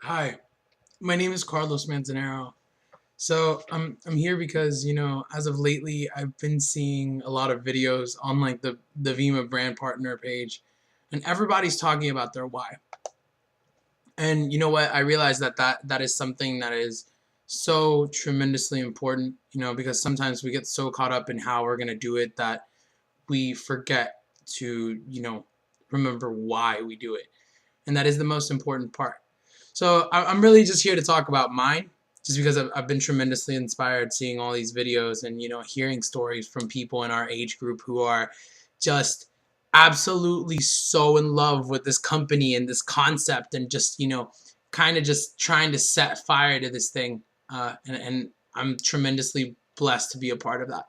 Hi, my name is Carlos Manzanero. So I'm here because as of lately I've been seeing a lot of videos on like the Vemma brand partner page, and everybody's talking about their why. And you know what? I realize that is something that is so tremendously important. Because sometimes we get so caught up in how we're gonna do it that we forget to remember why we do it, and that is the most important part. So I'm really just here to talk about mine, just because I've been tremendously inspired seeing all these videos and hearing stories from people in our age group who are just absolutely so in love with this company and this concept, and just kind of just trying to set fire to this thing. And I'm tremendously blessed to be a part of that.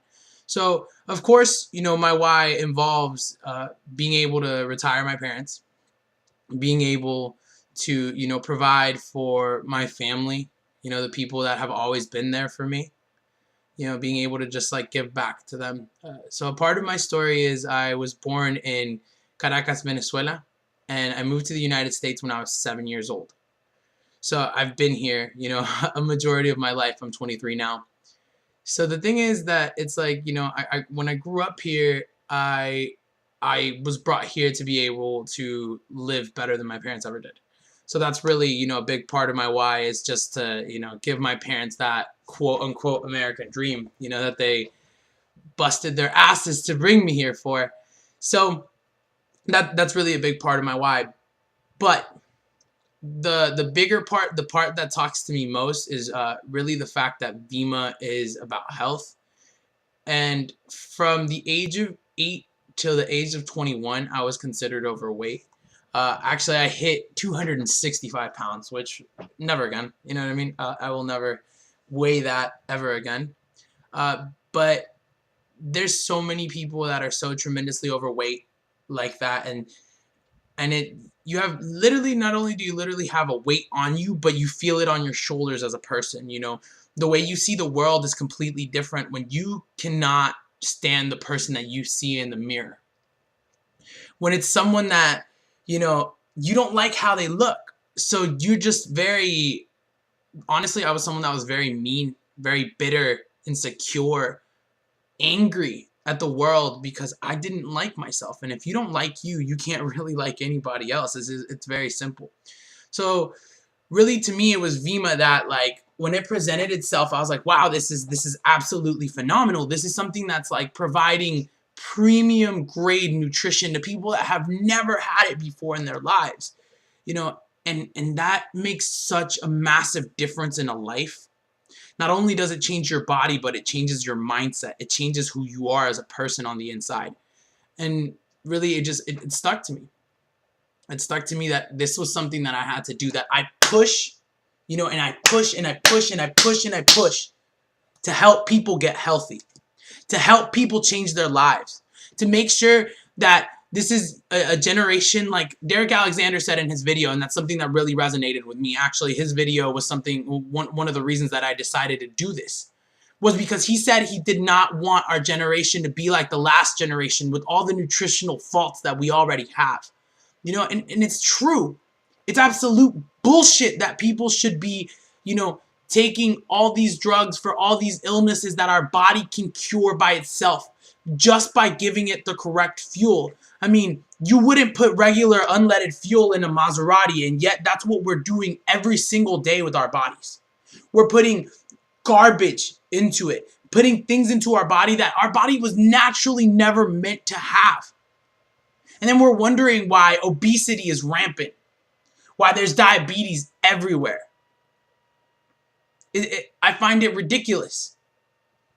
So of course, my why involves being able to retire my parents, being able to provide for my family, the people that have always been there for me, being able to just like give back to them. So a part of my story is I was born in Caracas, Venezuela, and I moved to the United States when I was 7 years old. So I've been here a majority of my life. I'm 23 now. So the thing is that it's like, I when I grew up here, I was brought here to be able to live better than my parents ever did. So that's really, a big part of my why, is just to, give my parents that quote unquote American dream, that they busted their asses to bring me here for. So that's really a big part of my why. But the bigger part, the part that talks to me most, is really the fact that Vemma is about health. And from the age of 8 till the age of 21, I was considered overweight. Actually, I hit 265 pounds, which never again. You know what I mean? I will never weigh that ever again. But there's so many people that are so tremendously overweight like that, and it you have literally, not only do you literally have a weight on you, but you feel it on your shoulders as a person. The way you see the world is completely different when you cannot stand the person that you see in the mirror. When it's someone that you don't like how they look, so you're just very, honestly, I was someone that was very mean, very bitter, insecure, angry at the world because I didn't like myself. And if you don't like you, you can't really like anybody else. It's very simple. So really, to me, it was Vemma that, like, when it presented itself, I was like, wow, this is absolutely phenomenal. This is something that's like providing premium grade nutrition to people that have never had it before in their lives. And that makes such a massive difference in a life. Not only does it change your body, but it changes your mindset. It changes who you are as a person on the inside. And really, it stuck to me. It stuck to me that this was something that I had to do, that I push, and I push and I push and I push and I push to help people get healthy, to help people change their lives, to make sure that this is a generation, like Derek Alexander said in his video, and that's something that really resonated with me. Actually, his video was one of the reasons that I decided to do this, was because he said he did not want our generation to be like the last generation with all the nutritional faults that we already have. And it's true. It's absolute bullshit that people should be, taking all these drugs for all these illnesses that our body can cure by itself just by giving it the correct fuel. I mean, you wouldn't put regular unleaded fuel in a Maserati, and yet that's what we're doing every single day with our bodies. We're putting garbage into it, putting things into our body that our body was naturally never meant to have. And then we're wondering why obesity is rampant, why there's diabetes everywhere. I find it ridiculous.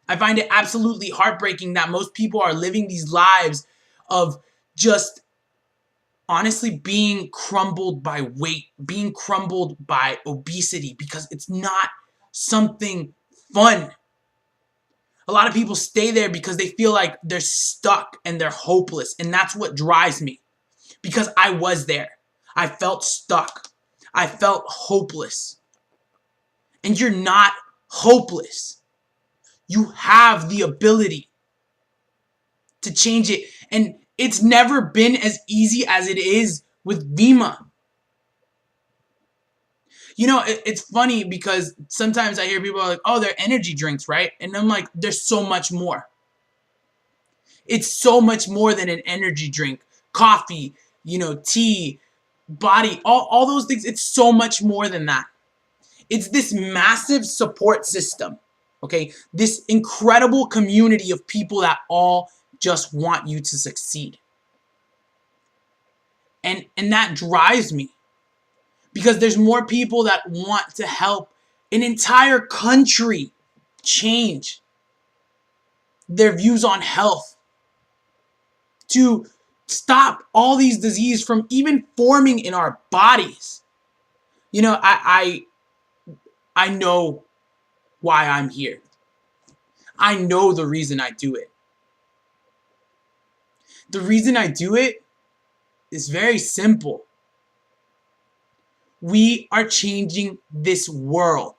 I find it absolutely heartbreaking that most people are living these lives of just honestly being crumbled by weight, being crumbled by obesity, because it's not something fun. A lot of people stay there because they feel like they're stuck and they're hopeless. And that's what drives me, because I was there. I felt stuck. I felt hopeless. And you're not hopeless. You have the ability to change it. And it's never been as easy as it is with Vemma. You know, it's funny because sometimes I hear people are like, oh, they're energy drinks, right? And I'm like, there's so much more. It's so much more than an energy drink. Coffee, you know, tea, body, all those things. It's so much more than that. It's this massive support system, okay? This incredible community of people that all just want you to succeed. And that drives me because there's more people that want to help an entire country change their views on health, to stop all these diseases from even forming in our bodies. You know, I know why I'm here. I know the reason I do it. The reason I do it is very simple. We are changing this world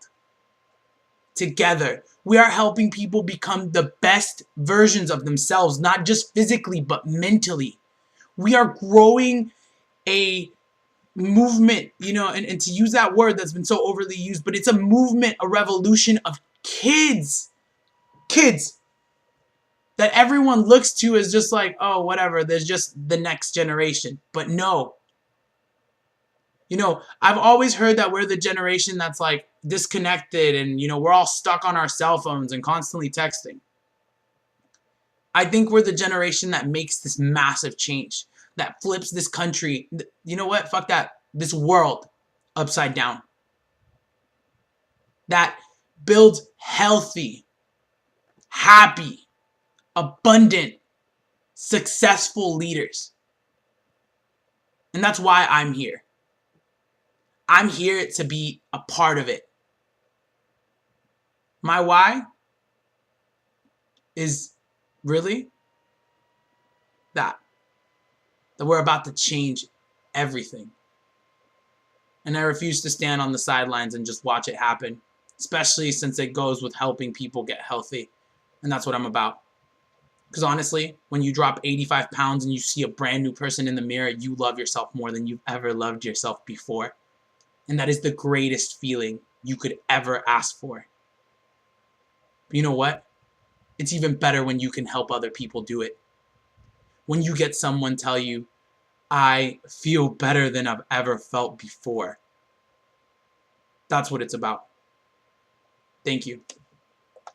together. We are helping people become the best versions of themselves, not just physically, but mentally. We are growing a movement, you know, and to use that word that's been so overly used, but it's a movement, a revolution of kids that everyone looks to as just like, oh, whatever, there's just the next generation. But no. You know, I've always heard that we're the generation that's like disconnected and, you know, we're all stuck on our cell phones and constantly texting. I think we're the generation that makes this massive change, that flips this country, you know what, fuck that, this world upside down. That builds healthy, happy, abundant, successful leaders. And that's why I'm here. I'm here to be a part of it. My why is really that we're about to change everything. And I refuse to stand on the sidelines and just watch it happen, especially since it goes with helping people get healthy. And that's what I'm about. Because honestly, when you drop 85 pounds and you see a brand new person in the mirror, you love yourself more than you've ever loved yourself before. And that is the greatest feeling you could ever ask for. But you know what? It's even better when you can help other people do it. When you get someone tell you, I feel better than I've ever felt before. That's what it's about. Thank you.